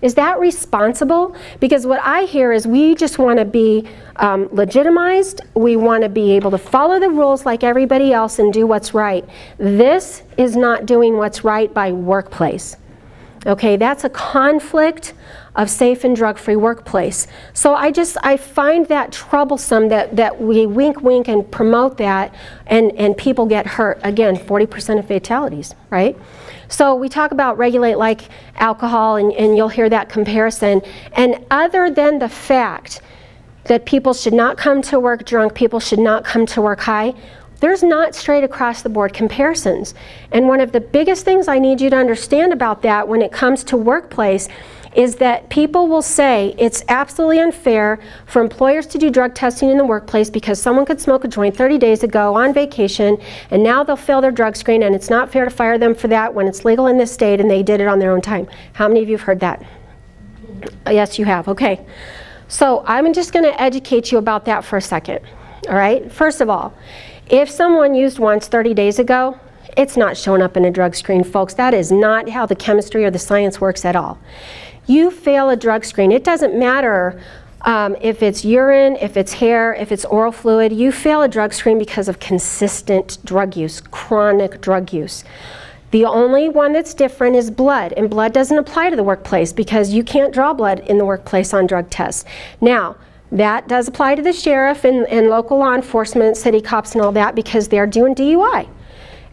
Is that responsible? Because what I hear is we just want to be legitimized. We want to be able to follow the rules like everybody else and do what's right. This is not doing what's right by workplace. Okay, that's a conflict of safe and drug-free workplace. So I find that troublesome that we wink wink and promote that and people get hurt. Again, 40% of fatalities, right? So we talk about regulate like alcohol, and you'll hear that comparison. And other than the fact that people should not come to work drunk, people should not come to work high, there's not straight across the board comparisons. And one of the biggest things I need you to understand about that when it comes to workplace is that people will say it's absolutely unfair for employers to do drug testing in the workplace because someone could smoke a joint 30 days ago on vacation and now they'll fail their drug screen, and it's not fair to fire them for that when it's legal in this state and they did it on their own time. How many of you have heard that? Yes, you have. Okay. So I'm just going to educate you about that for a second. All right? First of all, if someone used once 30 days ago, it's not showing up in a drug screen, folks. That is not how the chemistry or the science works at all. You fail a drug screen, it doesn't matter if it's urine, if it's hair, if it's oral fluid, you fail a drug screen because of consistent drug use, chronic drug use. The only one that's different is blood, and blood doesn't apply to the workplace because you can't draw blood in the workplace on drug tests. Now, that does apply to the sheriff and local law enforcement, city cops and all that, because they're doing DUI.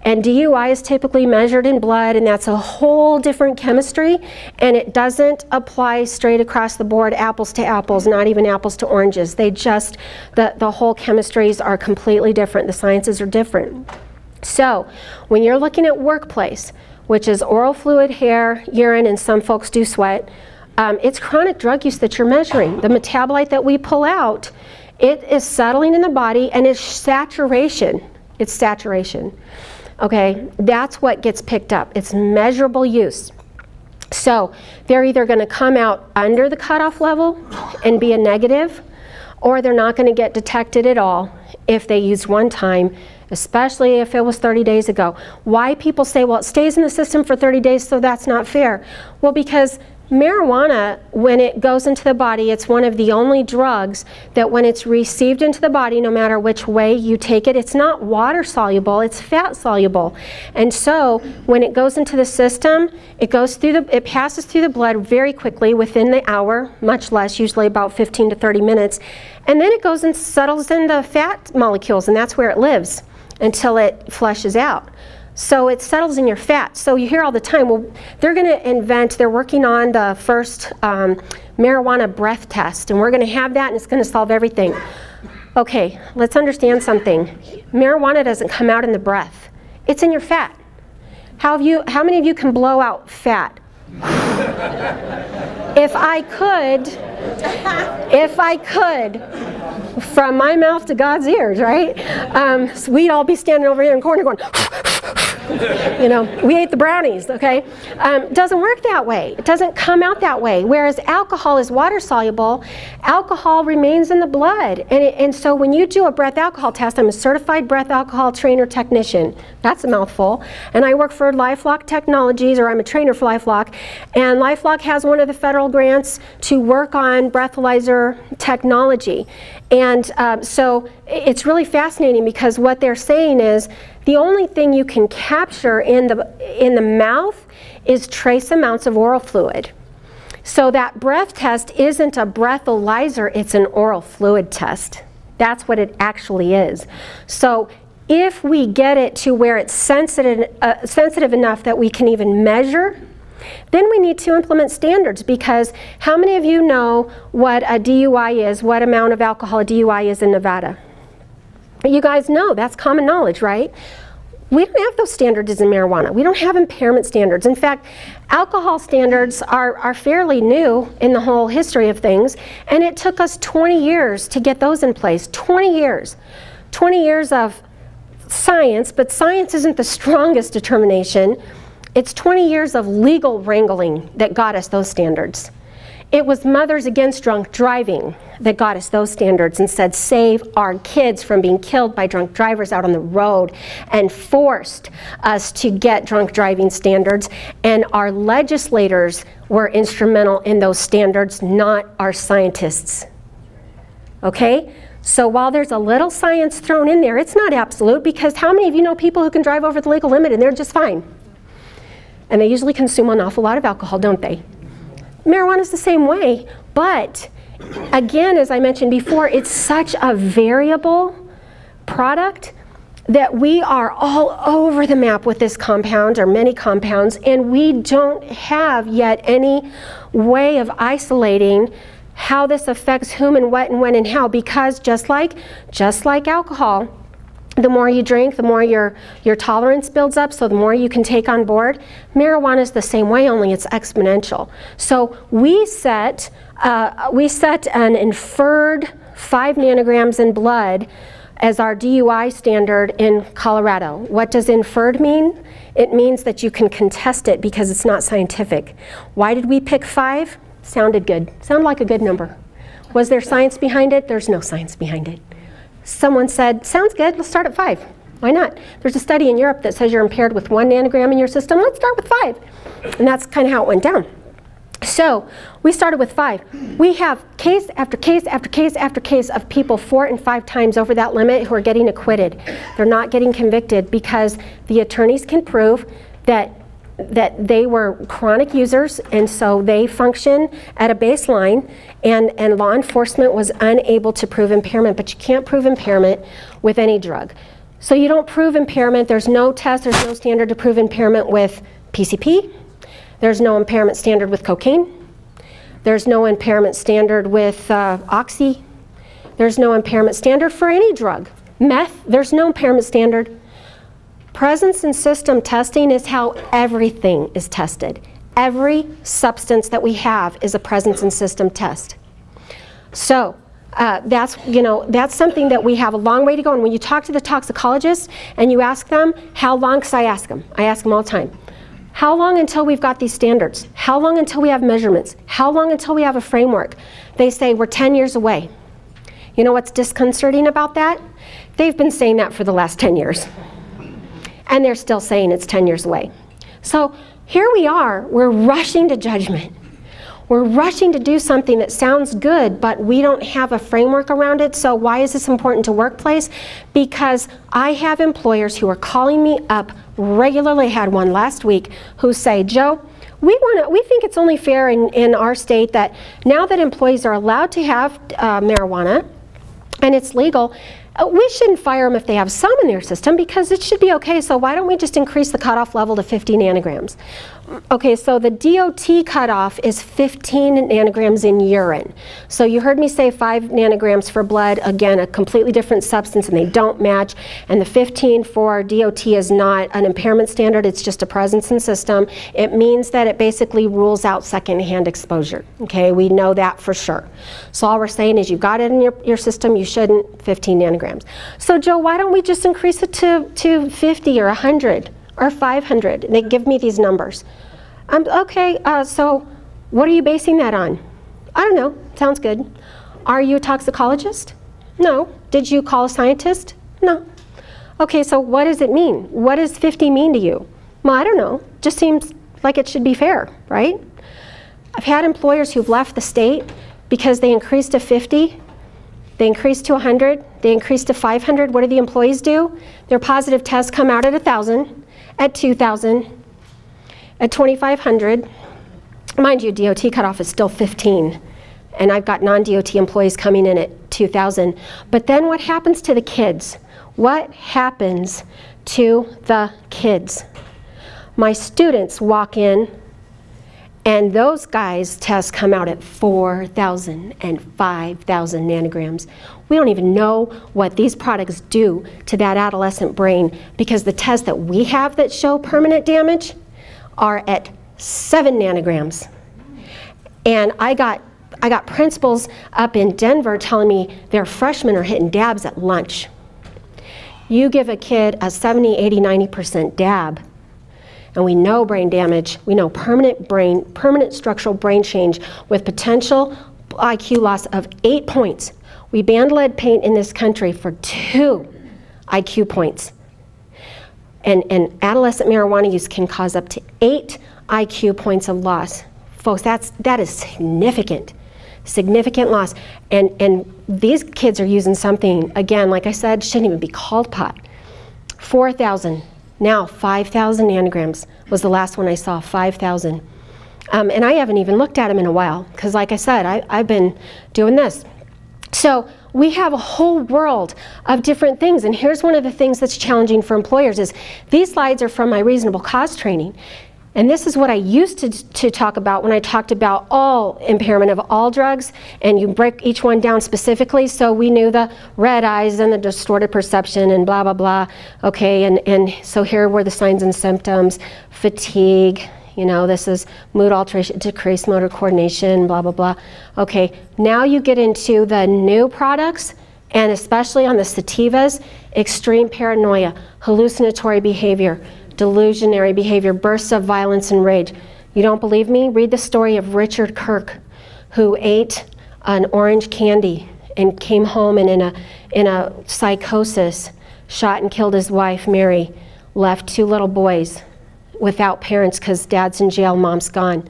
And DUI is typically measured in blood, and that's a whole different chemistry, and it doesn't apply straight across the board, apples to apples, not even apples to oranges. They just, the whole chemistries are completely different. The sciences are different. So when you're looking at workplace, which is oral fluid, hair, urine, and some folks do sweat, it's chronic drug use that you're measuring. The metabolite that we pull out, it is settling in the body, and it's saturation. It's saturation. Okay, that's what gets picked up. It's measurable use. So they're either going to come out under the cutoff level and be a negative, or they're not going to get detected at all if they used one time, especially if it was 30 days ago. Why people say, well, it stays in the system for 30 days, so that's not fair. Well, because marijuana, when it goes into the body, it's one of the only drugs that when it's received into the body, no matter which way you take it, it's not water soluble, it's fat soluble. And so when it goes into the system, it passes through the blood very quickly within the hour, much less, usually about 15 to 30 minutes. And then it goes and settles in the fat molecules, and that's where it lives until it flushes out. So it settles in your fat. So you hear all the time, well, they're going to they're working on the first marijuana breath test, and we're going to have that, and it's going to solve everything. Okay, let's understand something. Marijuana doesn't come out in the breath. It's in your fat. How many of you can blow out fat? If I could, from my mouth to God's ears, right? So we'd all be standing over here in the corner going, you know, we ate the brownies, okay? Doesn't work that way. It doesn't come out that way. Whereas alcohol is water soluble, alcohol remains in the blood. And so when you do a breath alcohol test, I'm a certified breath alcohol trainer technician. That's a mouthful. And I work for LifeLock Technologies, or I'm a trainer for LifeLock. And LifeLock has one of the federal grants to work on breathalyzer technology. And so it's really fascinating because what they're saying is The only thing you can capture in the mouth is trace amounts of oral fluid. So that breath test isn't a breathalyzer, it's an oral fluid test. That's what it actually is. So if we get it to where it's sensitive enough that we can even measure, then we need to implement standards, because how many of you know what a DUI is, what amount of alcohol a DUI is in Nevada? You guys know, that's common knowledge, right? We don't have those standards in marijuana. We don't have impairment standards. In fact, alcohol standards are fairly new in the whole history of things, and it took us 20 years to get those in place. 20 years. 20 years of science, but science isn't the strongest determination. It's 20 years of legal wrangling that got us those standards. It was Mothers Against Drunk Driving that got us those standards and said, save our kids from being killed by drunk drivers out on the road, and forced us to get drunk driving standards. And our legislators were instrumental in those standards, not our scientists. Okay? So while there's a little science thrown in there, it's not absolute, because how many of you know people who can drive over the legal limit and they're just fine? And they usually consume an awful lot of alcohol, don't they? Marijuana is the same way, but again, as I mentioned before, it's such a variable product that we are all over the map with this compound, or many compounds, and we don't have yet any way of isolating how this affects whom and what and when and how, because just like alcohol, the more you drink, the more your tolerance builds up, so the more you can take on board. Marijuana is the same way, only it's exponential. So we set an inferred 5 nanograms in blood as our DUI standard in Colorado. What does inferred mean? It means that you can contest it because it's not scientific. Why did we pick 5? Sounded good. Sounded like a good number. Was there science behind it? There's no science behind it. Someone said, sounds good, let's start at 5. Why not? There's a study in Europe that says you're impaired with 1 nanogram in your system. Let's start with 5. And that's kind of how it went down. So we started with 5. We have case after case after case after case of people 4 and 5 times over that limit who are getting acquitted. They're not getting convicted because the attorneys can prove that they were chronic users, and so they function at a baseline, and law enforcement was unable to prove impairment. But you can't prove impairment with any drug. So you don't prove impairment. There's no test, there's no standard to prove impairment with PCP. There's no impairment standard with cocaine. There's no impairment standard with oxy. There's no impairment standard for any drug. Meth, there's no impairment standard. Presence and system testing is how everything is tested. Every substance that we have is a presence and system test. So that's something that we have a long way to go. And when you talk to the toxicologists and you ask them how long, because I ask them all the time, how long until we've got these standards? How long until we have measurements? How long until we have a framework? They say we're 10 years away. You know what's disconcerting about that? They've been saying that for the last 10 years. And they're still saying it's 10 years away. So here we are, we're rushing to judgment. We're rushing to do something that sounds good, but we don't have a framework around it. So why is this important to workplace? Because I have employers who are calling me up regularly. I had one last week who say, Joe, we think it's only fair in our state that now that employees are allowed to have marijuana and it's legal, we shouldn't fire them if they have some in their system because it should be okay. So why don't we just increase the cutoff level to 50 nanograms? Okay, so the DOT cutoff is 15 nanograms in urine. So you heard me say 5 nanograms for blood, again, a completely different substance, and they don't match. And the 15 for DOT is not an impairment standard, it's just a presence in system. It means that it basically rules out secondhand exposure. Okay, we know that for sure. So all we're saying is you've got it in your system, you shouldn't 15 nanograms. So Joe, why don't we just increase it to 50 or 100? Or 500, they give me these numbers. Okay, so what are you basing that on? I don't know, sounds good. Are you a toxicologist? No. Did you call a scientist? No. Okay, so what does it mean? What does 50 mean to you? Well, I don't know, just seems like it should be fair, right? I've had employers who've left the state because they increased to 50, They increase to 100, they increase to 500. What do the employees do? Their positive tests come out at 1,000, at 2,000, at 2,500. Mind you, DOT cutoff is still 15, and I've got non-DOT employees coming in at 2,000. But then what happens to the kids? What happens to the kids? My students walk in, and those guys' tests come out at 4,000 and 5,000 nanograms. We don't even know what these products do to that adolescent brain, because the tests that we have that show permanent damage are at 7 nanograms. And I got principals up in Denver telling me their freshmen are hitting dabs at lunch. You give a kid a 70, 80, 90% dab, and we know brain damage, we know permanent structural brain change with potential IQ loss of 8 points. We banned lead paint in this country for 2 IQ points. And adolescent marijuana use can cause up to 8 IQ points of loss. Folks, that is significant. Significant loss. And these kids are using something, again, like I said, shouldn't even be called pot. 4,000, now 5,000 nanograms was the last one I saw, 5,000. And I haven't even looked at them in a while, because like I said, I've been doing this. So we have a whole world of different things, and here's one of the things that's challenging for employers is these slides are from my reasonable cause training. And this is what I used to talk about when I talked about all impairment of all drugs, and you break each one down specifically, so we knew the red eyes and the distorted perception and blah, blah, blah. Okay, and so here were the signs and symptoms, fatigue, you know, this is mood alteration, decreased motor coordination, blah, blah, blah. Okay, now you get into the new products, and especially on the sativas, extreme paranoia, hallucinatory behavior, delusionary behavior, bursts of violence and rage. You don't believe me? Read the story of Richard Kirk, who ate an orange candy and came home and in a psychosis, shot and killed his wife, Mary, left 2 little boys without parents because dad's in jail, mom's gone.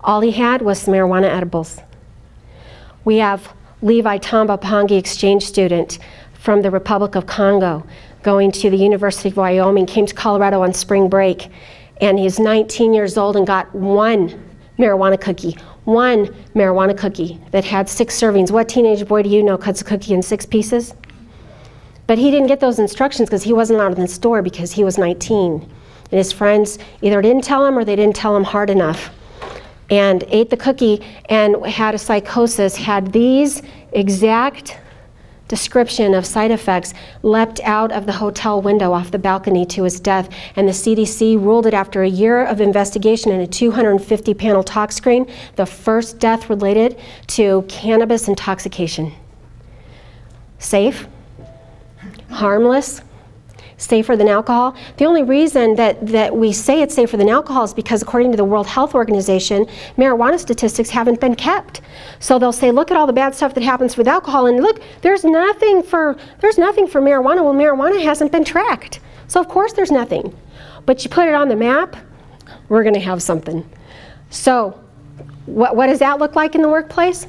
All he had was some marijuana edibles. We have Levi Tamba-Pangi, exchange student from the Republic of Congo, going to the University of Wyoming, came to Colorado on spring break, and he's 19 years old and got 1 marijuana cookie that had 6 servings. What teenage boy do you know cuts a cookie in 6 pieces? But he didn't get those instructions because he wasn't allowed in the store because he was 19. And his friends either didn't tell him or they didn't tell him hard enough. And ate the cookie and had a psychosis, had these exact description of side effects, leapt out of the hotel window off the balcony to his death, and the CDC ruled it after a year of investigation and a 250-panel tox screen, the first death related to cannabis intoxication. Safe, harmless, safer than alcohol. The only reason that we say it's safer than alcohol is because according to the World Health Organization, marijuana statistics haven't been kept. So they'll say, look at all the bad stuff that happens with alcohol, and look, there's nothing for marijuana. Well, marijuana hasn't been tracked. So of course there's nothing. But you put it on the map, we're gonna have something. So what does that look like in the workplace?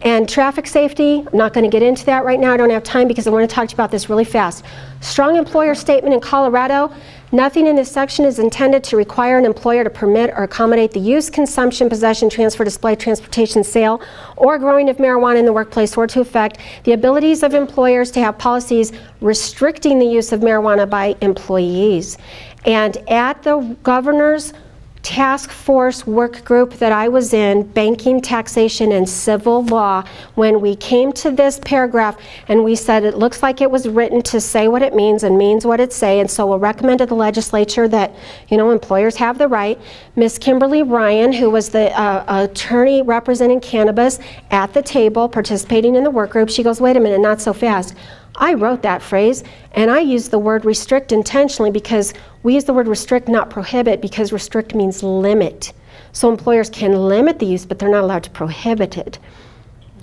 And traffic safety, I'm not going to get into that right now. I don't have time because I want to talk to you about this really fast. Strong employer statement in Colorado. Nothing in this section is intended to require an employer to permit or accommodate the use, consumption, possession, transfer, display, transportation, sale, or growing of marijuana in the workplace, or to affect the abilities of employers to have policies restricting the use of marijuana by employees. And at the governor's task force work group that I was in, banking, taxation, and civil law, when we came to this paragraph and we said it looks like it was written to say what it means and means what it say, and so we'll recommend to the legislature that, you know, employers have the right. Miss Kimberly Ryan, who was the attorney representing cannabis at the table participating in the work group, she goes, wait a minute, not so fast. I wrote that phrase, and I used the word restrict intentionally because we use the word restrict, not prohibit, because restrict means limit. So employers can limit the use, but they're not allowed to prohibit it.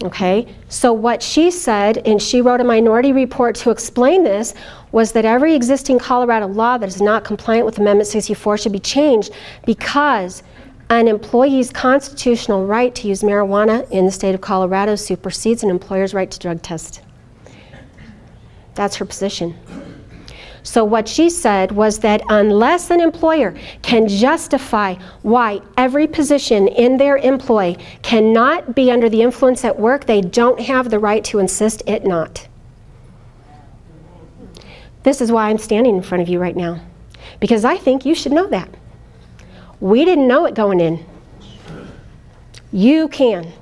Okay? So what she said, and she wrote a minority report to explain this, was that every existing Colorado law that is not compliant with Amendment 64 should be changed because An employee's constitutional right to use marijuana in the state of Colorado supersedes an employer's right to drug test. That's her position. So what she said was that unless an employer can justify why every position in their employ cannot be under the influence at work, they don't have the right to insist it not. This is why I'm standing in front of you right now, because I think you should know that. We didn't know it going in. You can.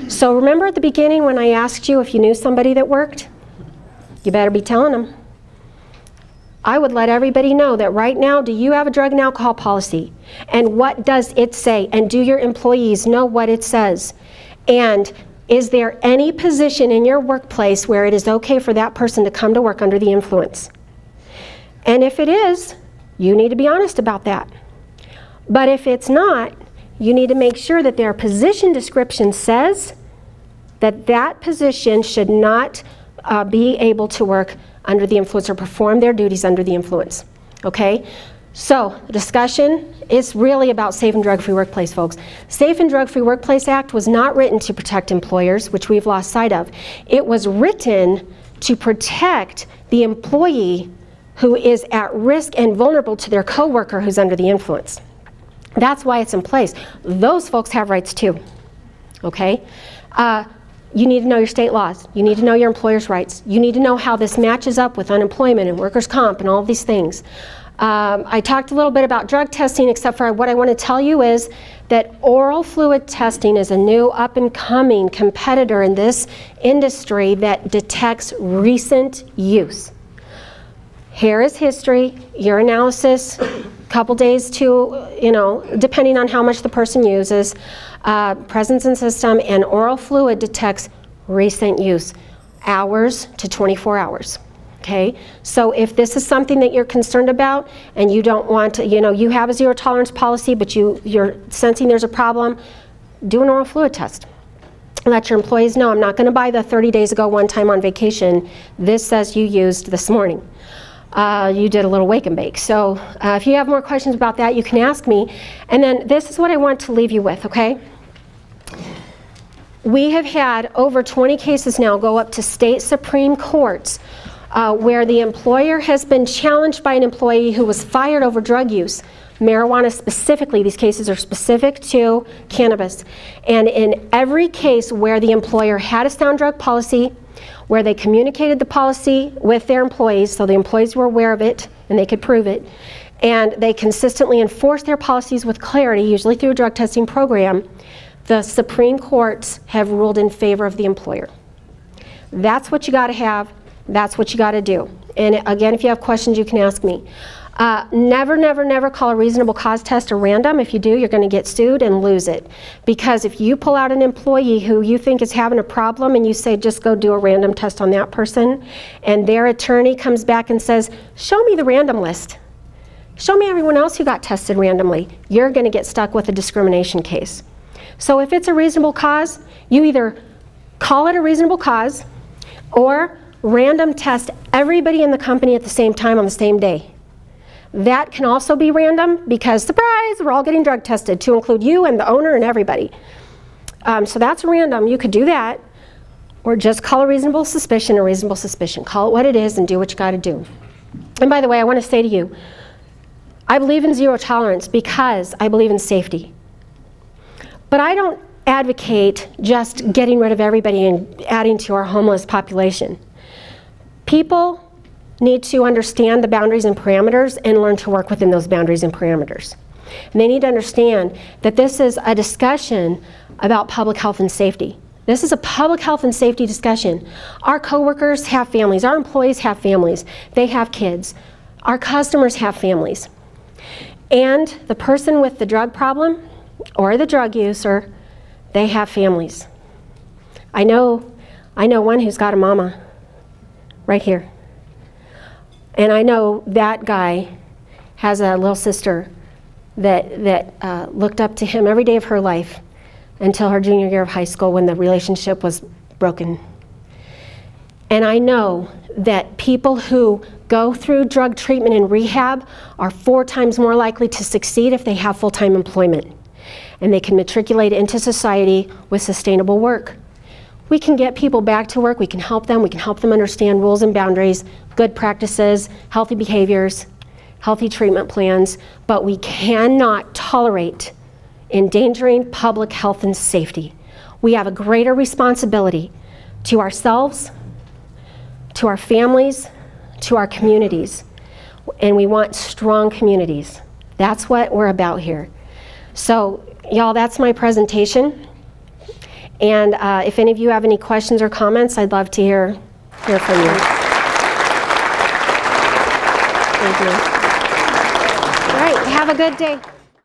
So remember at the beginning when I asked you if you knew somebody that worked? You better be telling them. I would let everybody know that right now, do you have a drug and alcohol policy? And what does it say? And do your employees know what it says? And is there any position in your workplace where it is okay for that person to come to work under the influence? And if it is, you need to be honest about that. But if it's not, you need to make sure that their position description says that that position should not be able to work under the influence or perform their duties under the influence. Okay? So the discussion is really about Safe and Drug-Free Workplace, folks. Safe and Drug-Free Workplace Act was not written to protect employers, which we've lost sight of. It was written to protect the employee who is at risk and vulnerable to their coworker who's under the influence. That's why it's in place. Those folks have rights too. Okay? You need to know your state laws. You need to know your employer's rights. You need to know how this matches up with unemployment and workers' comp and all of these things. I talked a little bit about drug testing, except for what I want to tell you is that oral fluid testing is a new up-and-coming competitor in this industry that detects recent use. Here is history, your analysis, couple days to, depending on how much the person uses, presence in system, and oral fluid detects recent use, hours to 24 hours. Okay, so if this is something that you're concerned about and you don't want to, you have a zero tolerance policy, but you're sensing there's a problem, do an oral fluid test. Let your employees know, I'm not going to buy the 30 days ago one time on vacation. This says you used this morning. You did a little wake and bake. So if you have more questions about that, you can ask me. And then this is what I want to leave you with, okay? We have had over 20 cases now go up to state Supreme Courts where the employer has been challenged by an employee who was fired over drug use. Marijuana specifically, these cases are specific to cannabis. And in every case where the employer had a sound drug policy, where they communicated the policy with their employees, so the employees were aware of it and they could prove it, and they consistently enforced their policies with clarity, usually through a drug testing program, the Supreme Courts have ruled in favor of the employer. That's what you got to have. That's what you got to do. And again, if you have questions, you can ask me. Never, never, never call a reasonable cause test a random. If you do, you're going to get sued and lose it. Because if you pull out an employee who you think is having a problem and you say, just go do a random test on that person, and their attorney comes back and says, show me the random list. Show me everyone else who got tested randomly. You're going to get stuck with a discrimination case. So if it's a reasonable cause, you either call it a reasonable cause or random test everybody in the company at the same time on the same day. That can also be random because, surprise, we're all getting drug tested to include you and the owner and everybody. So that's random. You could do that. Or just call a reasonable suspicion a reasonable suspicion. Call it what it is and do what you got to do. And by the way, I want to say to you, I believe in zero tolerance because I believe in safety. But I don't advocate just getting rid of everybody and adding to our homeless population. People need to understand the boundaries and parameters and learn to work within those boundaries and parameters. And they need to understand that this is a discussion about public health and safety. This is a public health and safety discussion. Our coworkers have families. Our employees have families. They have kids. Our customers have families. And the person with the drug problem or the drug user, they have families. I know one who's got a mama right here. And I know that guy has a little sister that looked up to him every day of her life until her junior year of high school when the relationship was broken. And I know that people who go through drug treatment and rehab are 4 times more likely to succeed if they have full-time employment. And they can matriculate into society with sustainable work. We can get people back to work, we can help them understand rules and boundaries, good practices, healthy behaviors, healthy treatment plans, but we cannot tolerate endangering public health and safety. We have a greater responsibility to ourselves, to our families, to our communities, and we want strong communities. That's what we're about here. So, y'all, that's my presentation. And if any of you have any questions or comments, I'd love to hear from you. Thank you. All right, have a good day.